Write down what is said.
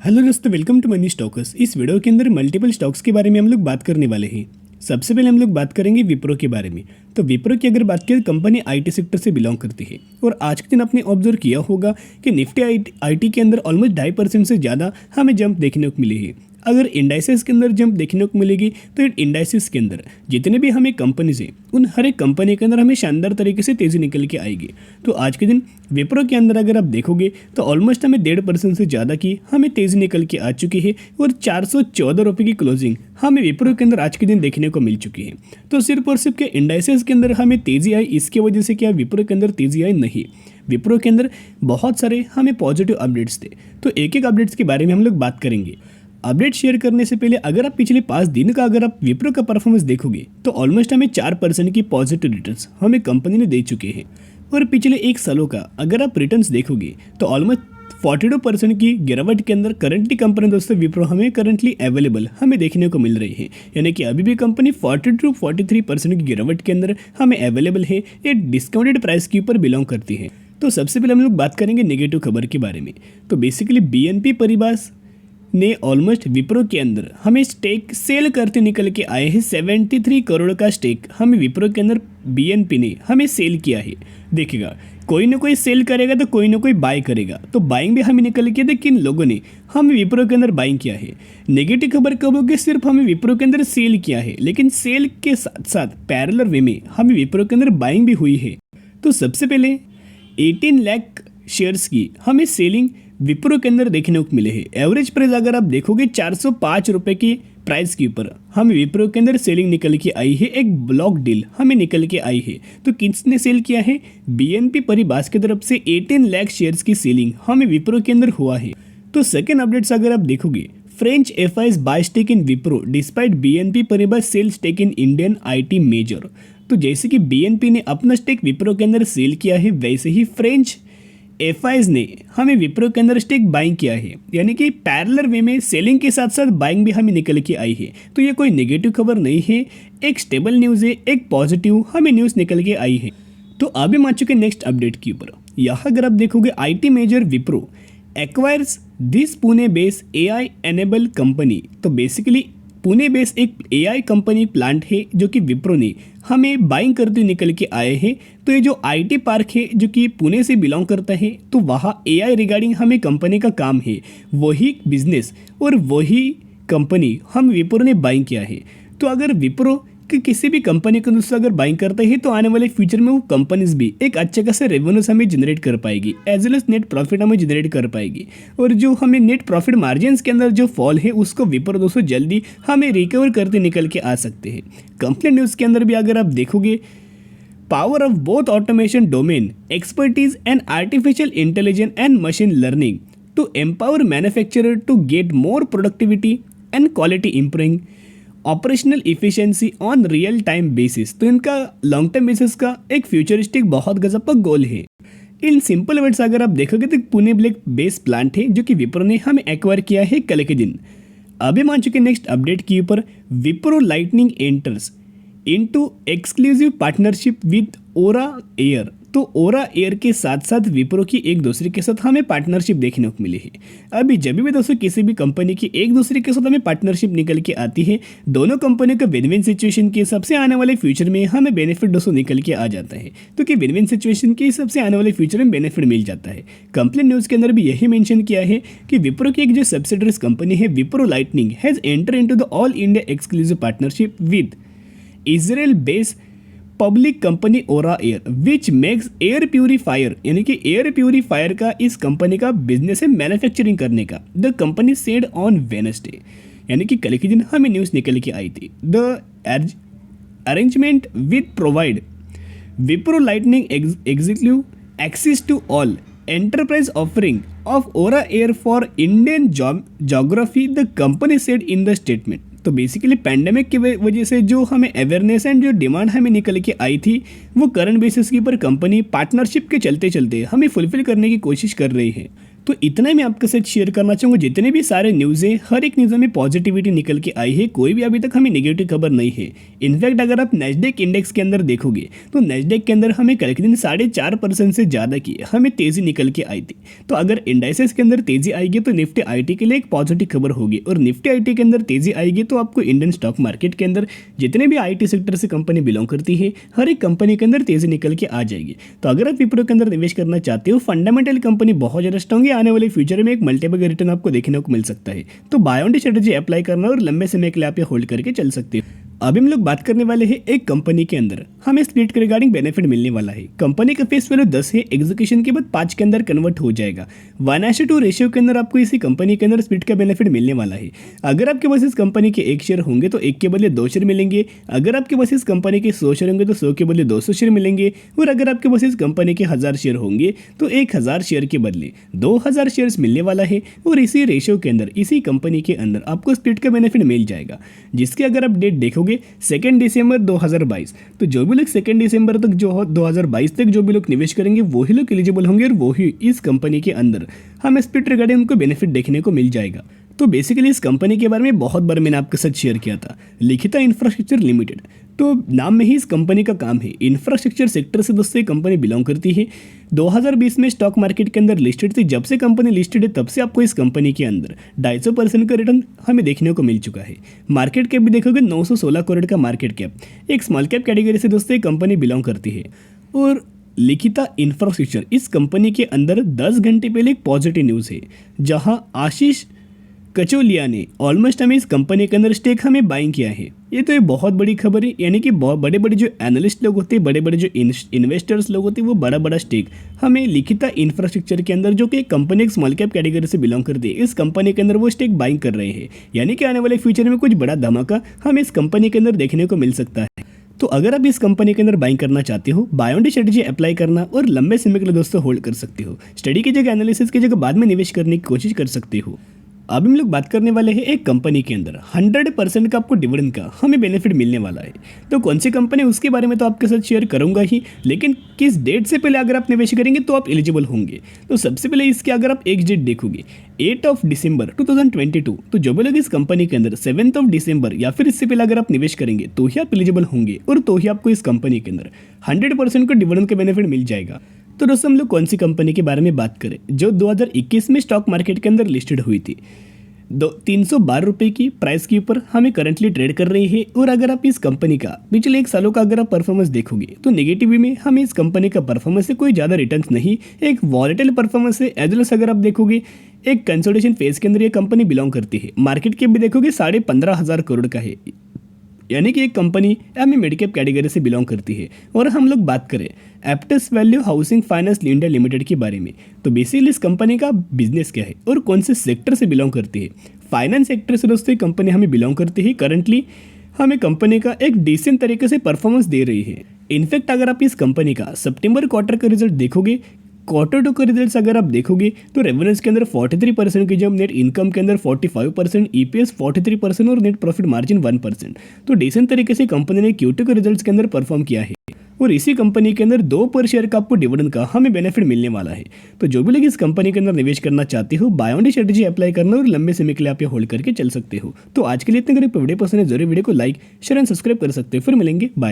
Hello दोस्तों, welcome to money stalkers. इस video के अंदर मल्टीपल स्टॉक्स के बारे में हम लोग बात करने वाले हैं। सबसे पहले हम लोग बात करेंगे विप्रो के बारे में। तो विप्रो की अगर बात करें, कंपनी आईटी सेक्टर से बिलोंग करती है और आज के दिन आपने ऑब्जर्व किया होगा कि निफ्टी आईटी के अंदर ऑलमोस्ट 2.5% से ज़्यादा हमें जंप देखने को मिली है। अगर इंडाइसेस के अंदर जंप देखने को मिलेगी तो इंडाइसेस के अंदर जितने भी हमें कंपनीज हैं उन हर एक कंपनी के अंदर हमें शानदार तरीके से तेज़ी निकल के आएगी। तो आज के दिन विप्रो के अंदर अगर आप देखोगे तो ऑलमोस्ट हमें 1.5% से ज़्यादा की हमें तेज़ी निकल के आ चुकी है और 414 रुपये की क्लोजिंग हमें विप्रो के अंदर आज के दिन देखने को मिल चुकी है। तो सिर्फ और सिर्फ के इंडाइसेस के अंदर हमें तेज़ी आई, इसके वजह से क्या विप्रो के अंदर तेज़ी आई? नहीं, विप्रो के अंदर बहुत सारे हमें पॉजिटिव अपडेट्स थे। तो एक एक अपडेट्स के बारे में हम लोग बात करेंगे। अपडेट शेयर करने से पहले अगर आप पिछले 5 दिन का अगर आप विप्रो का परफॉर्मेंस देखोगे तो ऑलमोस्ट हमें 4% की पॉजिटिव रिटर्न्स हमें कंपनी ने दे चुके हैं। और पिछले 1 सालों का अगर आप रिटर्न्स देखोगे तो ऑलमोस्ट 42% की गिरावट के अंदर करंटली कंपनी दोस्तों विप्रो हमें करंटली अवेलेबल हमें देखने को मिल रही है। यानी कि अभी भी कंपनी 42 to 43% की गिरावट के अंदर हमें अवेलेबल है। ये डिस्काउंटेड प्राइस के ऊपर बिलोंग करती है। तो सबसे पहले हम लोग बात करेंगे नेगेटिव खबर के बारे में। तो बेसिकली बीएनपी परिबास ने ऑलमोस्ट विप्रो के अंदर हमें स्टेक सेल करते निकल के आए हैं। 73 करोड़ का स्टेक हमें विप्रो के अंदर बीएनपी ने हमें सेल किया है। देखिएगा, कोई ना कोई सेल करेगा तो कोई ना कोई बाय करेगा। तो बाइंग भी हमें निकल के थे, किन लोगों ने हमें विप्रो के अंदर बाइंग किया है। नेगेटिव खबर कब होगी? सिर्फ हमें विप्रो के अंदर सेल किया है, लेकिन सेल के साथ साथ पैरेलल वे में हमें विप्रो के अंदर बाइंग भी हुई है। तो सबसे पहले 18 लाख शेयर्स की हमें सेलिंग विप्रो के अंदर देखने को मिले हैं। एवरेज प्राइस अगर आप देखोगे 405 रुपये की प्राइस के ऊपर हमें विप्रो के अंदर सेलिंग निकल के आई है। एक ब्लॉक डील हमें निकल के आई है। तो किसने सेल किया है? बीएनपी परिबास की तरफ से 18 लाख शेयर्स की सेलिंग हमें विप्रो के अंदर हुआ है। तो सेकेंड अपडेट्स अगर आप देखोगे, French FIs buy stake in Wipro despite BNP Paribas sell stake in Indian IT major. तो जैसे कि बीएनपी ने अपना स्टेक विप्रो के अंदर सेल किया है, वैसे ही फ्रेंच एफआईज ने हमें विप्रो के अंदर स्टेक बाइंग किया है। यानी कि पैरेलल वे में सेलिंग के साथ साथ बाइंग भी हमें निकल के आई है। तो ये कोई नेगेटिव खबर नहीं है, एक स्टेबल न्यूज़ है, एक पॉजिटिव हमें न्यूज़ निकल के आई है। तो अभी हम आ चुके नेक्स्ट अपडेट के ऊपर। यहाँ अगर आप देखोगे, IT major Wipro acquires this Pune base AI enable company. तो बेसिकली पुणे बेस एक एआई कंपनी प्लांट है जो कि विप्रो ने हमें बाइंग करते निकल के आए हैं। तो ये जो आईटी पार्क है जो कि पुणे से बिलोंग करता है, तो वहाँ एआई रिगार्डिंग हमें कंपनी का काम है, वही बिजनेस और वही कंपनी हम विप्रो ने बाइंग किया है। तो अगर विप्रो कि किसी भी कंपनी को दूसरा अगर बाइंग करते हैं तो आने वाले फ्यूचर में वो कंपनीज भी एक अच्छे खासे रेवेन्यूज हमें जनरेट कर पाएगी, as well as net profit हमें जनरेट कर पाएगी। और जो हमें नेट प्रॉफिट मार्जिन्स के अंदर जो फॉल है उसको विप्रो दोस्तों जल्दी हमें रिकवर करते निकल के आ सकते हैं। कंपनी न्यूज़ के अंदर भी अगर आप देखोगे, power of both automation domain expertise and artificial intelligence and machine learning to empower manufacturer to get more productivity and quality improving operational efficiency on real time basis. तो इनका लॉन्ग टर्म बेसिस का एक futuristic बहुत गजब का गोल है। In simple words अगर आप देखोगे तो पुणे ब्लैक बेस प्लांट है जो कि विप्रो ने हमें एक्वायर किया है कल के दिन। अभी मान चुके नेक्स्ट अपडेट के ऊपर, Wipro lightning enters into exclusive partnership with aura air. तो ओरा एयर के साथ साथ विप्रो की एक दूसरे के साथ हमें पार्टनरशिप देखने को मिली है। अभी जब भी दोस्तों किसी भी कंपनी की एक दूसरे के साथ हमें पार्टनरशिप निकल के आती है, दोनों कंपनियों का विन विन सिचुएशन के हिसाब से आने वाले फ्यूचर में हमें बेनिफिट दोस्तों निकल के आ जाता है। तो कि विन विन सिचुएशन के हिसाब से आने वाले फ्यूचर में बेनिफिट मिल जाता है। कंपनी न्यूज़ के अंदर भी यही मेंशन किया है कि विप्रो की एक जो सब्सिडरीज कंपनी है Wipro lightning has enter into the all India exclusive partnership with Israel based public company aura air which makes air purifier. यानी कि एयर प्यूरीफायर का इस कंपनी का बिजनेस है मैन्युफैक्चरिंग करने का। The company said on Wednesday, यानी कि कल के दिन हमें न्यूज़ निकल के आई थी। The arrangement with provide Wipro lightning executive access to all enterprise offering of Aura air for Indian geography, the company said in the statement. तो बेसिकली पैंडेमिक की वजह से जो हमें अवेयरनेस एंड जो डिमांड हमें निकल के आई थी, वो करंट बेसिस के ऊपर कंपनी पार्टनरशिप के चलते चलते हमें फुलफिल करने की कोशिश कर रही है। तो इतना ही मैं आपके साथ शेयर करना चाहूँगा। जितने भी सारे न्यूज़ हैं, हर एक न्यूज़ में पॉजिटिविटी निकल के आई है, कोई भी अभी तक हमें नेगेटिव खबर नहीं है। इनफैक्ट अगर आप नेस्डेक इंडेक्स के अंदर देखोगे तो नेस्डेक के अंदर हमें कल के दिन 4.5% से ज़्यादा की हमें तेज़ी निकल के आई थी। तो अगर इंडाइसेस के अंदर तेज़ी आएगी तो निफ्टी आईटी के लिए एक पॉजिटिव खबर होगी, और निफ्टी आईटी के अंदर तेज़ी आएगी तो आपको इंडियन स्टॉक मार्केट के अंदर जितने भी आईटी सेक्टर से कंपनी बिलोंग करती है, हर एक कंपनी के अंदर तेज़ी निकल के आ जाएगी। तो अगर आप विप्रो के अंदर निवेश करना चाहते हो, फंडामेंटल कंपनी बहुत ज़्यादा स्ट्रॉन्ग है, आने वाले फ्यूचर में एक मल्टीपल रिटर्न आपको देखने को मिल सकता है। तो buy on dip strategy apply करना और लंबे समय के लिए आप ये होल्ड करके चल सकते हो। अभी हम लोग बात करने वाले हैं एक कंपनी के अंदर हमें स्प्लिट के रिगार्डिंग बेनिफिट मिलने वाला है। कंपनी का फेस वैल्यू 10 है, एग्जीक्यूशन के बाद 5 के अंदर कन्वर्ट हो जाएगा। 1:2 रेशियो के अंदर आपको इसी कंपनी के अंदर स्प्लिट का बेनिफिट मिलने वाला है। अगर आपके पास इस कंपनी के 1 शेयर होंगे तो 1 के बदले 2 शेयर मिलेंगे। अगर आपके पास इस कंपनी के 100 शेयर होंगे तो 100 के बदले 200 शेयर मिलेंगे। और अगर आपके पास इस कंपनी के 1000 शेयर होंगे तो 1000 शेयर के बदले 2000 शेयर्स मिलने वाला है। और इसी रेशियो के अंदर इसी कंपनी के अंदर आपको स्प्लिट का बेनिफिट मिल जाएगा, जिसके अगर आप डेट देखोगे 2 दिसंबर 2022, तो जो भी लोग 2 दिसंबर तक जो 2022 तक जो भी लोग निवेश करेंगे वही लोग एलिजिबल होंगे और वही इस कंपनी के अंदर हमें स्प्लिट रिगार्डिंग उनको बेनिफिट देखने को मिल जाएगा। तो बेसिकली इस कंपनी के बारे में बहुत बार मैंने आपके साथ शेयर किया था, लिखिता इंफ्रास्ट्रक्चर लिमिटेड। तो नाम में ही इस कंपनी का काम है, इंफ्रास्ट्रक्चर सेक्टर से दोस्तों ये कंपनी बिलोंग करती है। 2020 में स्टॉक मार्केट के अंदर लिस्टेड थी। जब से कंपनी लिस्टेड है तब से आपको इस कंपनी के अंदर 250% का रिटर्न हमें देखने को मिल चुका है। मार्केट कैप भी देखोगे 916 करोड़ का मार्केट कैप, एक स्मॉल कैप कैटेगरी से दोस्तों ये कंपनी बिलोंग करती है। और लिखिता इंफ्रास्ट्रक्चर इस कंपनी के अंदर 10 घंटे पहले एक पॉजिटिव न्यूज़ है, जहां आशीष कचोलिया ने ऑलमोस्ट हमें इस कंपनी के अंदर स्टेक हमें बाइंग किया है। ये तो एक बहुत बड़ी खबर है, यानी कि बहुत बड़े बड़े जो एनालिस्ट लोग होते हैं, बड़े बड़े जो इन्वेस्टर्स लोग होते हैं, वो बड़ा बड़ा स्टेक हमें लिखिता इंफ्रास्ट्रक्चर के अंदर, जो कि एक कंपनी एक स्मॉल कैप कैटेगरी से बिलोंग करती है, इस कंपनी के अंदर वो स्टेक बाइंग कर रहे हैं। यानी कि आने वाले फ्यूचर में कुछ बड़ा धमाका हमें इस कंपनी के अंदर देखने को मिल सकता है। तो अगर आप इस कंपनी के अंदर बाइंग करना चाहते हो, buy on dip strategy apply करना और लंबे समय के लिए दोस्तों होल्ड कर सकते हो। स्टडी की जगह, एनालिसिस की जगह बाद में निवेश करने की कोशिश कर सकते हो। अब हम लोग बात करने वाले हैं एक कंपनी के अंदर 100% का आपको डिविडेंड का हमें बेनिफिट मिलने वाला है। तो कौन सी कंपनी उसके बारे में तो आपके साथ शेयर करूंगा ही, लेकिन किस डेट से पहले अगर आप निवेश करेंगे तो आप एलिजिबल होंगे। तो सबसे पहले इसके अगर आप एक डेट देखोगे 8 दिसंबर 2022, तो जो भी लोग इस कंपनी के अंदर 7 दिसंबर या फिर इससे पहले अगर आप निवेश करेंगे तो ही आप एलिजिबल होंगे, और तो ही आपको इस कंपनी के अंदर 100% का डिविडेंड का बेनिफिट मिल जाएगा। तो दोस्तों हम लोग कौन सी कंपनी के बारे में बात करें, जो 2021 में स्टॉक मार्केट के अंदर लिस्टेड हुई थी। 312 रुपये की प्राइस के ऊपर हमें करंटली ट्रेड कर रही है। और अगर आप इस कंपनी का पिछले 1 सालों का अगर आप परफॉर्मेंस देखोगे तो नेगेटिव में हमें इस कंपनी का परफॉर्मेंस से कोई ज़्यादा रिटर्न्स नहीं, एक वॉलेटाइल परफॉर्मेंस है। एज वेल एस अगर आप देखोगे एक कंसोलिडेशन फेज के अंदर ये कंपनी बिलोंग करती है। मार्केट कैप भी देखोगे 15,500 करोड़ का है, यानी कि एक कंपनी हमें मिड कैप कैटेगरी से बिलोंग करती है। और हम लोग बात करें Aptus value housing finance India limited के बारे में, तो बेसिकली इस कंपनी का बिजनेस क्या है और कौन से सेक्टर से बिलोंग करती है। फाइनेंस सेक्टर से दोस्तों कंपनी हमें बिलोंग करती है। करंटली हमें कंपनी का एक डिसेंट तरीके से परफॉर्मेंस दे रही है। इनफैक्ट अगर आप इस कंपनी का सितंबर क्वार्टर का रिजल्ट देखोगे, क्वार्टर 2 का रिजल्ट्स अगर आप देखोगे तो रेवेन्यूज के अंदर 43% की जब नेट इनकम के अंदर 45%, ईपीएस 43% और नेट प्रॉफिट मार्जिन 1%। तो डिसेंट तरीके से कंपनी ने Q2 के रिजल्ट्स के अंदर परफॉर्म किया है। और इसी कंपनी के अंदर 2 पर शेयर का आपको डिविडेंड का हमें बेनिफिट मिलने वाला है। तो जो भी लोग इस कंपनी के अंदर निवेश करना चाहते हो, buy on dip strategy apply करना और लंबे समय के लिए आप ये होल्ड करके चल सकते हो। तो आज के लिए इतने करीब वीडियो पसंद है, जरूर वीडियो को लाइक शेयर एंड सब्सक्राइब कर सकते हो। फिर मिलेंगे, बाय।